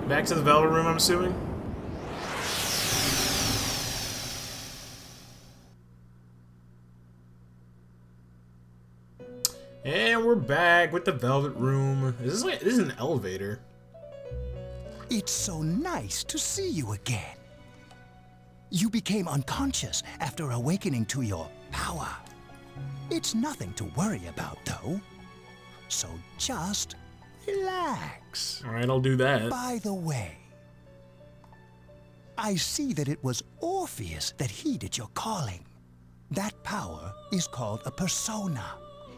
Back to the Velvet Room, I'm assuming? And we're back with the Velvet Room. This is an elevator. It's so nice to see you again. You became unconscious after awakening to your power. It's nothing to worry about, though. So just relax. Alright, I'll do that. By the way, I see that it was Orpheus that heeded your calling. That power is called a persona.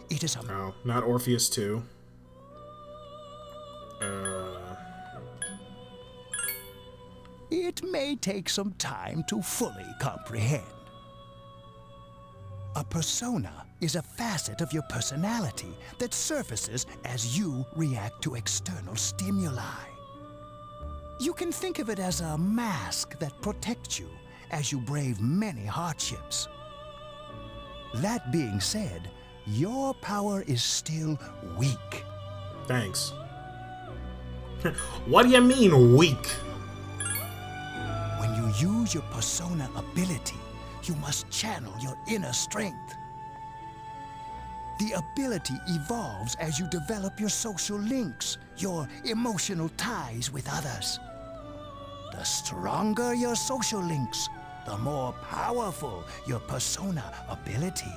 It is a... No, not Orpheus 2. It may take some time to fully comprehend. A persona is a facet of your personality that surfaces as you react to external stimuli. You can think of it as a mask that protects you as you brave many hardships. That being said, your power is still weak. Thanks. What do you mean, weak? When you use your persona ability, you must channel your inner strength. The ability evolves as you develop your social links, your emotional ties with others. The stronger your social links, the more powerful your persona ability.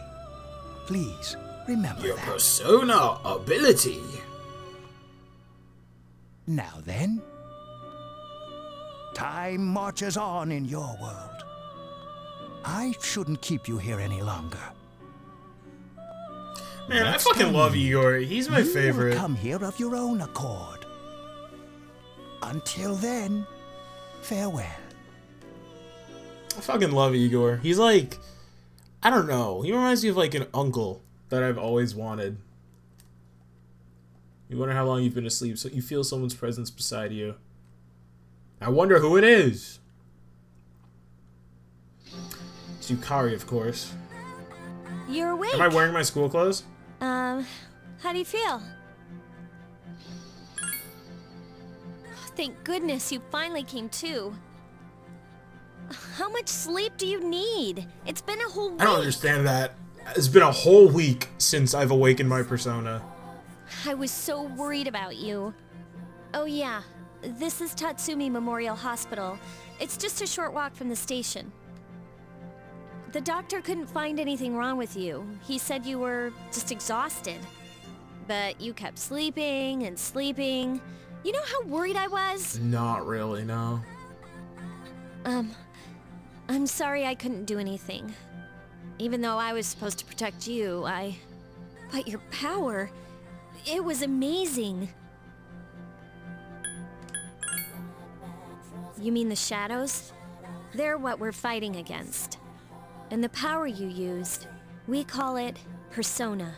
Please remember Your that. persona ability. Now then, time marches on in your world. I shouldn't keep you here any longer. Man, Next I fucking time love Igor. He's my you favorite. will come here of your own accord. Until then, farewell. I fucking love Igor. He's like, I don't know. He reminds me of like an uncle that I've always wanted. You wonder how long you've been asleep, so you feel someone's presence beside you. I wonder who it is. It's Yukari, of course. You're awake. Am I wearing my school clothes? How do you feel? Thank goodness you finally came to. How much sleep do you need? It's been a whole week. I don't understand that. It's been a whole week since I've awakened my persona. I was so worried about you. Oh yeah, this is Tatsumi Memorial Hospital. It's just a short walk from the station. The doctor couldn't find anything wrong with you. He said you were just exhausted. But you kept sleeping and sleeping. You know how worried I was? Not really, no. I'm sorry I couldn't do anything. Even though I was supposed to protect you, But your power, it was amazing. You mean the shadows? They're what we're fighting against. And the power you used, we call it persona.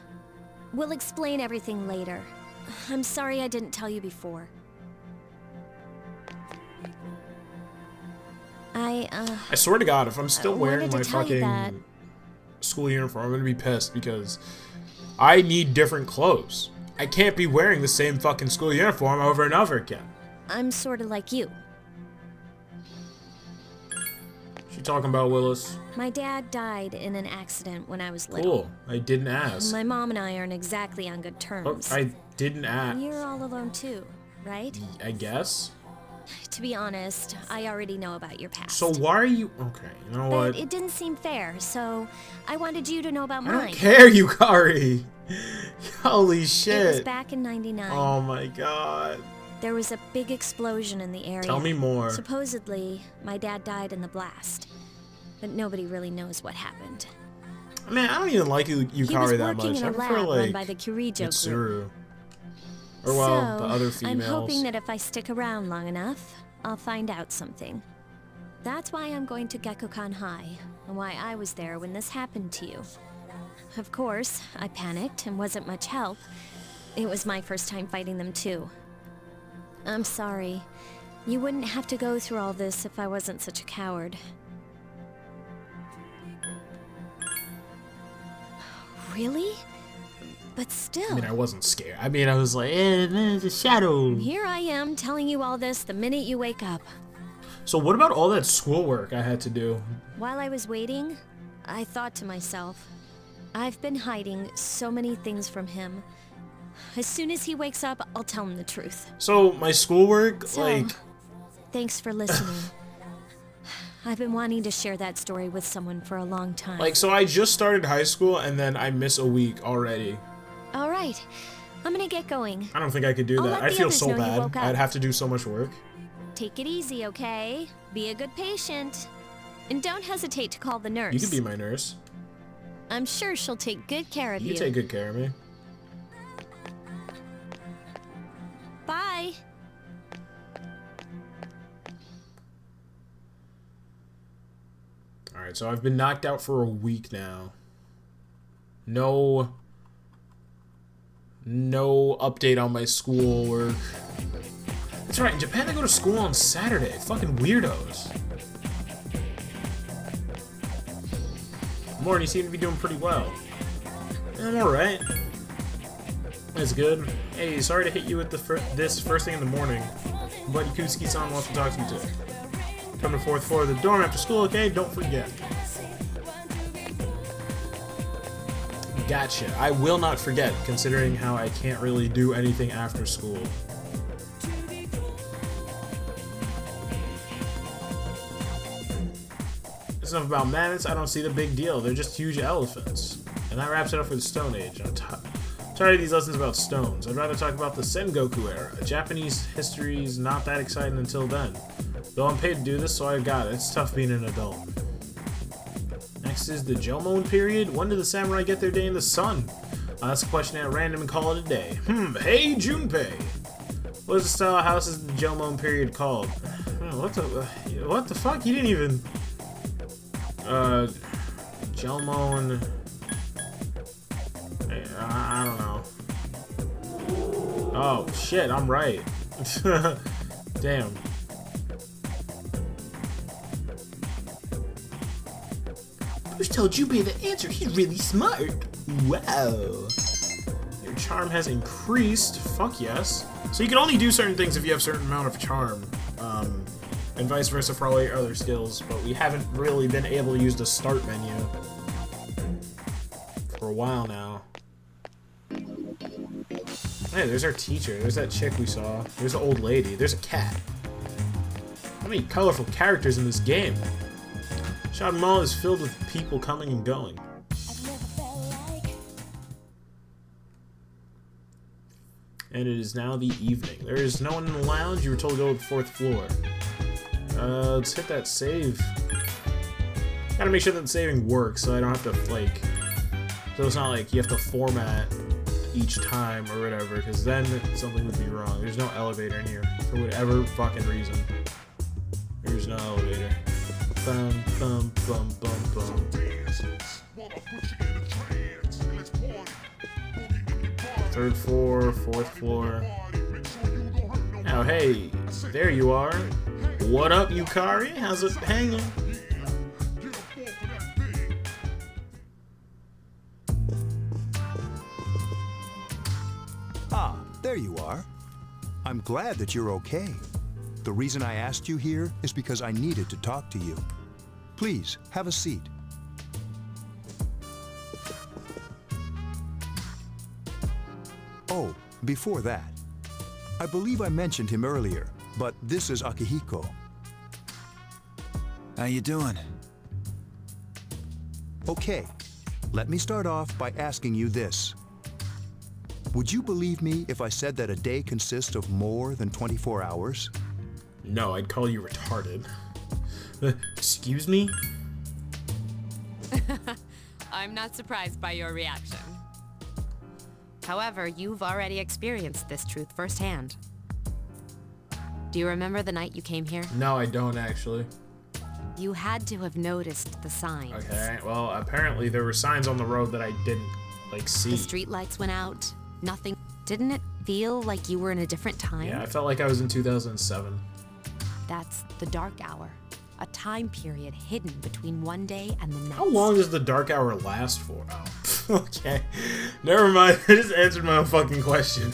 We'll explain everything later. I'm sorry I didn't tell you before. I swear to God, if I'm still wearing wanted my to tell you that. fucking school uniform, I'm gonna be pissed because I need different clothes. I can't be wearing the same fucking school uniform over and over again. I'm sort of like you. She talking about Willis? My dad died in an accident when I was little. Cool. I didn't ask. My mom and I aren't exactly on good Oh, terms. I didn't ask. You're all alone too, right? I guess. To be honest, I already know about your past. So why are you... Okay, you know But what? it didn't seem fair, so I wanted you to know about I mine. don't care, Yukari. Holy shit. It was back in '99. Oh my god. There was a big explosion in the area. Tell me more. Supposedly, my dad died in the blast. But nobody really knows what happened. Man, I don't even like He was Yukari that working much. in I a prefer lab like run by the Kirijo group. Mitsuru. Or well, So, the other I'm females. hoping that if I stick around long enough, I'll find out something. That's why I'm going to Gekukan High, and why I was there when this happened to you. Of course, I panicked and wasn't much help. It was my first time fighting them too. I'm sorry. You wouldn't have to go through all this if I wasn't such a coward. Really? But still. I mean, I wasn't scared. I mean, I was like, there's a shadow. And here I am telling you all this the minute you wake up. So what about all that schoolwork I had to do? While I was waiting, I thought to myself, I've been hiding so many things from him. As soon as he wakes up, I'll tell him the truth. So my schoolwork, So, thanks for listening. I've been wanting to share that story with someone for a long time. Like, so I just started high school and then I miss a week already. All right, I'm gonna get going. I don't think I could do I'll that. let I'd the feel others so know you bad. woke up. I'd have to do so much work. Take it easy, okay? Be a good patient. And don't hesitate to call the nurse. You can be my nurse. I'm sure she'll take good care of you. You can take good care of me. Bye. Alright, so I've been knocked out for a week now. No update on my schoolwork. That's right, in Japan I go to school on Saturday. Fucking weirdos. Morning, you seem to be doing pretty well. I'm alright. That's good. Hey, sorry to hit you with this first thing in the morning. Buddy Kuski-san wants to talk to you today. Come to 4th floor of the dorm after school, okay? Don't forget. Gotcha. I will not forget, considering how I can't really do anything after school. It's enough about mammoths. I don't see the big deal. They're just huge elephants. And that wraps it up for the Stone Age. I'm tired of these lessons about stones. I'd rather talk about the Sengoku era. Japanese history's not that exciting until then. Though I'm paid to do this, so I got it. It's tough being an adult. Next is the Jomon period. When did the samurai get their day in the sun? That's a question at random and call it a day. Hey, Junpei! What is the style of houses the Jomon period called? What the fuck? You didn't even... Jomon... I don't know. Oh, shit, I'm right. Damn. Who's told Junpei the answer? He's really smart. Wow. Your charm has increased. Fuck yes. So you can only do certain things if you have a certain amount of charm. And vice versa for all your other skills. But we haven't really been able to use the start menu for a while now. Hey, there's our teacher. There's that chick we saw. There's the old lady. There's a cat. How many colorful characters in this game? Shopping Mall is filled with people coming and going. And it is now the evening. There is no one in the lounge. You were told to go to the 4th floor. Let's hit that save. Gotta make sure that the saving works so I don't have to, like... So it's not like you have to format each time or whatever, because then something would be wrong. There's no elevator in here for whatever fucking reason. There's no elevator. Bum, bum, bum, bum, bum. 3rd floor, 4th floor. Now, hey, there you are. What up, Yukari? How's it hanging? Ah, there you are. I'm glad that you're okay. The reason I asked you here is because I needed to talk to you. Please, have a seat. Oh, before that, I believe I mentioned him earlier, but this is Akihiko. How you doing? Okay, let me start off by asking you this. Would you believe me if I said that a day consists of more than 24 hours? No, I'd call you retarded. Excuse me? I'm not surprised by your reaction. However, you've already experienced this truth firsthand. Do you remember the night you came here? No, I don't actually. You had to have noticed the signs. Okay, well, apparently there were signs on the road that I didn't, like, see. The street lights went out. Nothing. Didn't it feel like you were in a different time? Yeah, I felt like I was in 2007. That's the dark hour. A time period hidden between one day and the next. How long does the dark hour last for? Okay. Never mind. I just answered my own fucking question.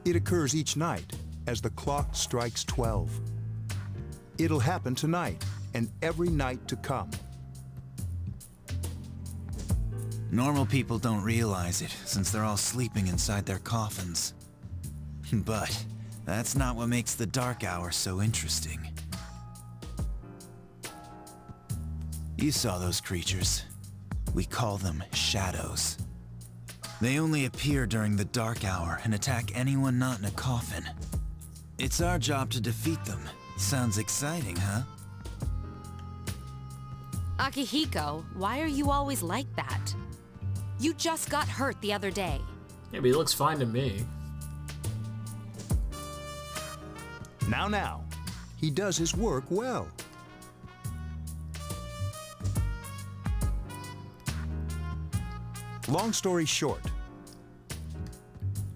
It occurs each night as the clock strikes 12. It'll happen tonight and every night to come. Normal people don't realize it, since they're all sleeping inside their coffins. But that's not what makes the dark hour so interesting. You saw those creatures. We call them shadows. They only appear during the dark hour and attack anyone not in a coffin. It's our job to defeat them. Sounds exciting, huh? Akihiko, why are you always like that? You just got hurt the other day. Yeah, but he looks fine to me. Now. He does his work well. Long story short,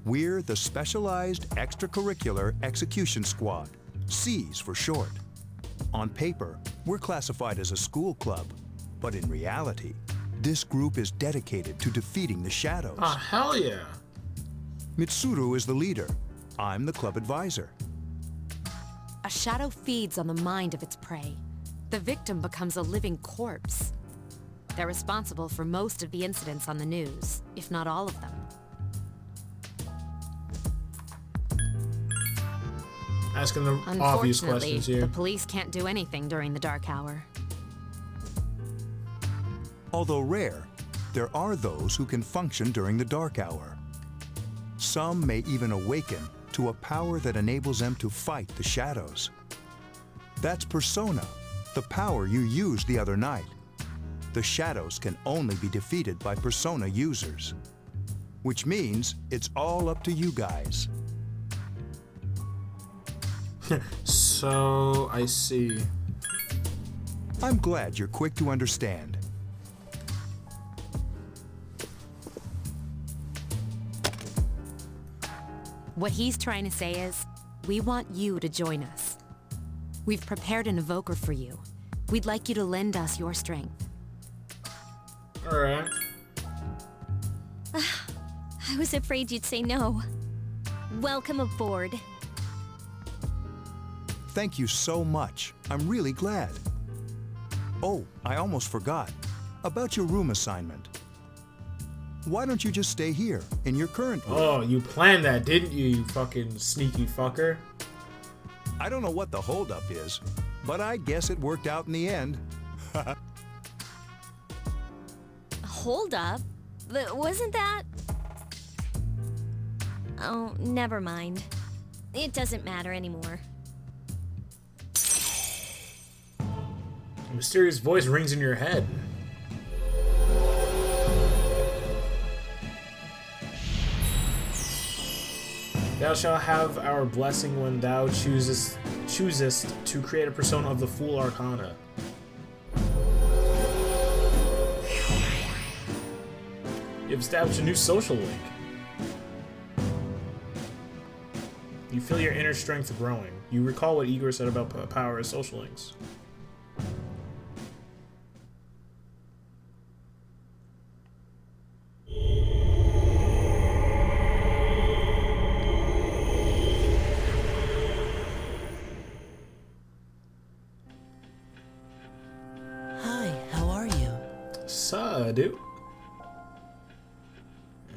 we're the Specialized Extracurricular Execution Squad, S.E.E.S for short. On paper, we're classified as a school club, but in reality, this group is dedicated to defeating the shadows. Oh, hell yeah. Mitsuru is the leader. I'm the club advisor. A shadow feeds on the mind of its prey. The victim becomes a living corpse. They're responsible for most of the incidents on the news, if not all of them. Asking the obvious questions Unfortunately, here. the police can't do anything during the dark hour. Although rare, there are those who can function during the dark hour. Some may even awaken to a power that enables them to fight the shadows. That's Persona, the power you used the other night. The shadows can only be defeated by Persona users. Which means it's all up to you guys. So, I see. I'm glad you're quick to understand. What he's trying to say is, we want you to join us. We've prepared an evoker for you. We'd like you to lend us your strength. Alright. I was afraid you'd say no. Welcome aboard. Thank you so much. I'm really glad. Oh, I almost forgot. About your room assignment. Why don't you just stay here, in your current room? Oh, you planned that, didn't you, you fucking sneaky fucker? I don't know what the holdup is, but I guess it worked out in the end. Hold up. Wasn't that... Oh, never mind. It doesn't matter anymore. A mysterious voice rings in your head. Thou shalt have our blessing when thou choosest to create a persona of the Fool Arcana. You've established a new social link. You feel your inner strength growing. You recall what Igor said about power as social links. Hi, how are you? Dude.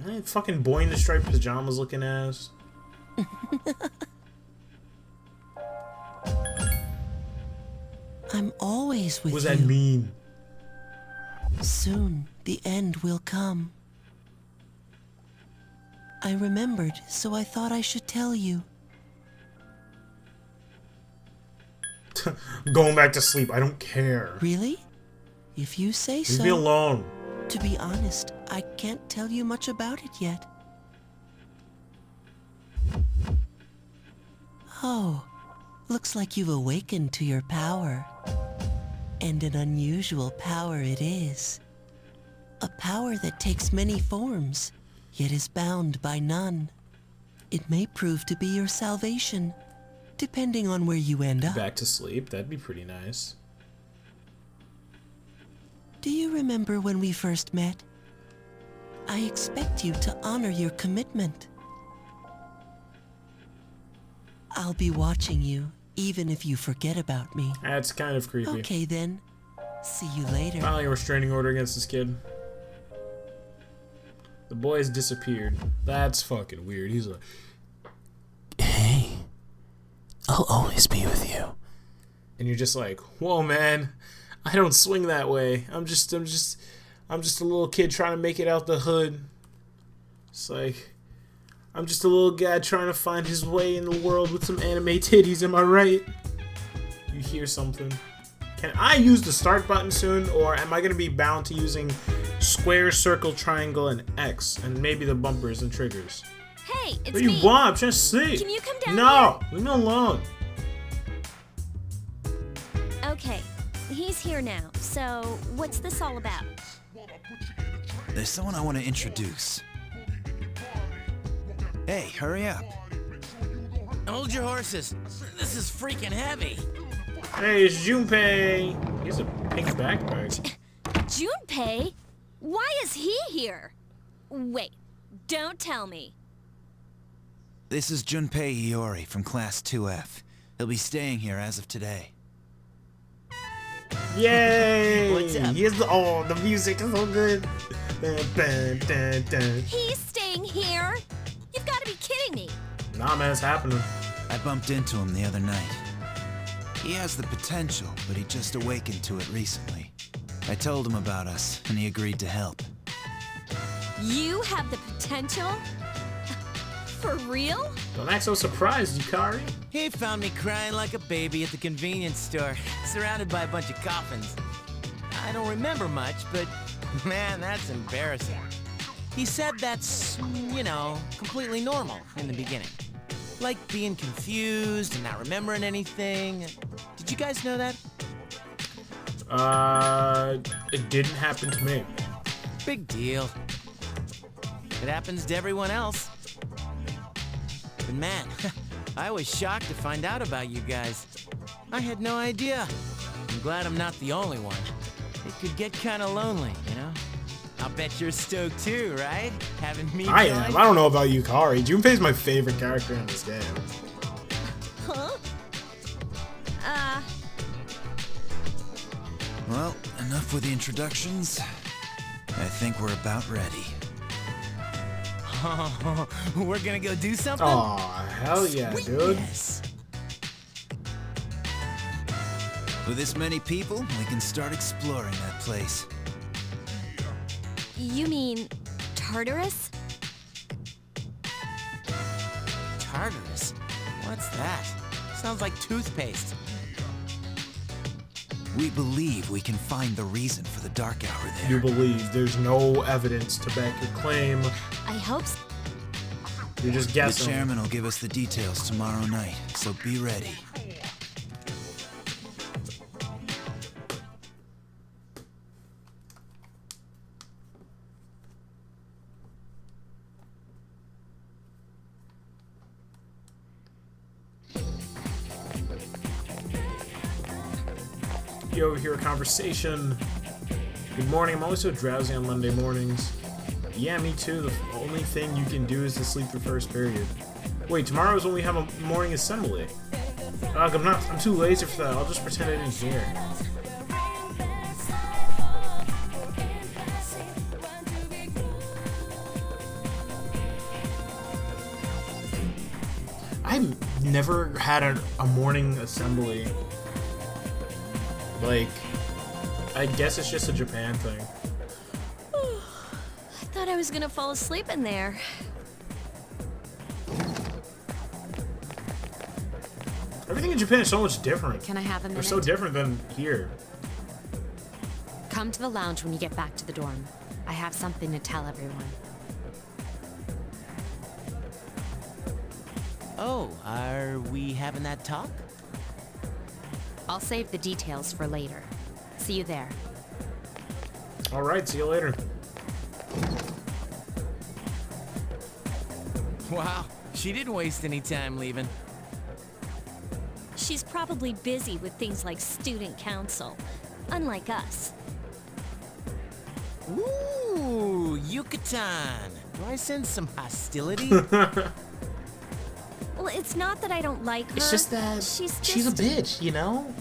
That fucking boy in the striped pajamas looking ass. I'm always with What you. does that mean? Soon, the end will come. I remembered, so I thought I should tell you. I'm going back to sleep. I don't care. Really? If you say Leave so. me alone. To be honest, I can't tell you much about it yet. Oh, looks like you've awakened to your power. And an unusual power it is. A power that takes many forms, yet is bound by none. It may prove to be your salvation, depending on where you end up. Back to sleep. That'd be pretty nice. Do you remember when we first met? I expect you to honor your commitment. I'll be watching you, even if you forget about me. That's kind of creepy. Okay then. See you later. Filing a restraining order against this kid. The boy has disappeared. That's fucking weird. He's like, Hey, I'll always be with you. and you're just like, whoa, man, I don't swing that way. I'm just a little kid trying to make it out the hood. It's like, I'm just a little guy trying to find his way in the world with some anime titties. Am I right? You hear something? Can I use the start button soon, or am I gonna be bound to using square, circle, triangle, and X, and maybe the bumpers and triggers? Hey, it's What do you me. want? I'm trying to sleep. Can you come down No, leave me alone. Okay, he's here now. So, what's this all about? There's someone I want to introduce. Hey, hurry up. Hold your horses. This is freaking heavy. Hey, it's Junpei. He has a pink backpack. Junpei? Why is he here? Wait, don't tell me. This is Junpei Iori from Class 2F. He'll be staying here as of today. Yay! What's up? Here's the music is so good. Dun, dun, dun, dun. He's staying here? You've got to be kidding me. Nah, man, it's happening. I bumped into him the other night. He has the potential, but he just awakened to it recently. I told him about us, and he agreed to help. You have the potential? For real? Don't act so surprised, Yukari. He found me crying like a baby at the convenience store, surrounded by a bunch of coffins. I don't remember much, but man, that's embarrassing. He said that's, you know, completely normal in the beginning. Like being confused and not remembering anything. Did you guys know that? It didn't happen to me. Big deal. It happens to everyone else. But man, I was shocked to find out about you guys. I had no idea. I'm glad I'm not the only one. It could get kind of lonely, you know? I'll bet you're stoked too, right? Having me I join? am. I don't know about Yukari. Junpei's my favorite character in this game. Huh? Well, enough with the introductions. I think we're about ready. Oh, we're gonna go do something? Aw, hell yeah, dude. Yes. With this many people, we can start exploring that place. You mean Tartarus? Tartarus? What's that? Sounds like toothpaste. We believe we can find the reason for the dark hour there. You believe there's no evidence to back your claim. I hope so. You're just The guessing. chairman will give us the details tomorrow night, so be ready. You overhear a conversation. Good morning. I'm always so drowsy on Monday mornings. Yeah, me too. The only thing you can do is to sleep through first period. Wait, tomorrow is when we have a morning assembly. Ugh, I'm too lazy for that. I'll just pretend I didn't hear. I've never had a morning assembly. Like, I guess it's just a Japan thing. I thought I was gonna fall asleep in there. Everything in Japan is so much different. Can I have a They're minute? so different than here. Come to the lounge when you get back to the dorm. I have something to tell everyone. Oh, are we having that talk? I'll save the details for later. See you there. Alright, see you later. Wow, she didn't waste any time leaving. She's probably busy with things like student council, unlike us. Ooh, Yucatan. Do I sense some hostility? Well, it's not that I don't like her. It's just that she's a just... bitch, you know?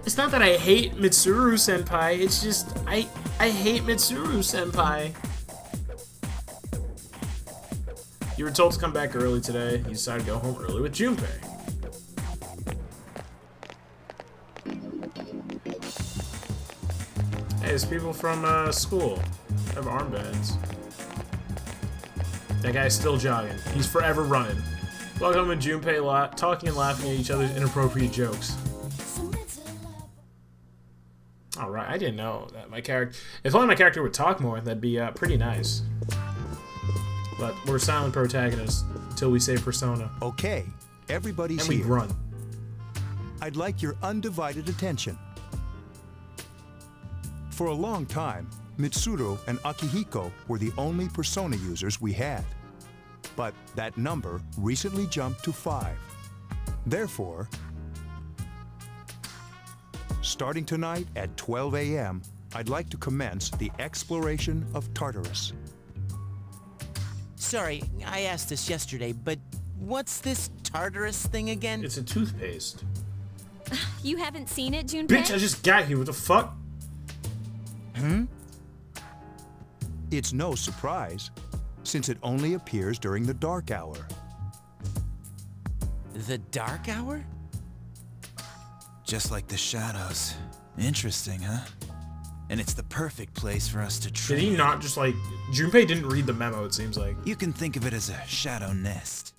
It's not that I hate Mitsuru senpai, it's just I hate Mitsuru senpai. You were told to come back early today. You decided to go home early with Junpei. Hey, there's people from school. They have armbands. That guy's still jogging. He's forever running. Welcome to Junpei talking and laughing at each other's inappropriate jokes. Alright, I didn't know that my character... If only my character would talk more, that'd be pretty nice. But we're silent protagonists until we say persona. Okay, everybody's and we here. run. I'd like your undivided attention. For a long time, Mitsuru and Akihiko were the only persona users we had. But that number recently jumped to 5. Therefore, starting tonight at 12 a.m., I'd like to commence the exploration of Tartarus. Sorry, I asked this yesterday, but what's this Tartarus thing again? It's a toothpaste. You haven't seen it, Junpei? Bitch, I just got here. What the fuck? It's no surprise, since it only appears during the dark hour. The dark hour? Just like the shadows. Interesting, huh? And it's the perfect place for us to train. Did he not just like... Junpei didn't read the memo, it seems like. You can think of it as a shadow nest.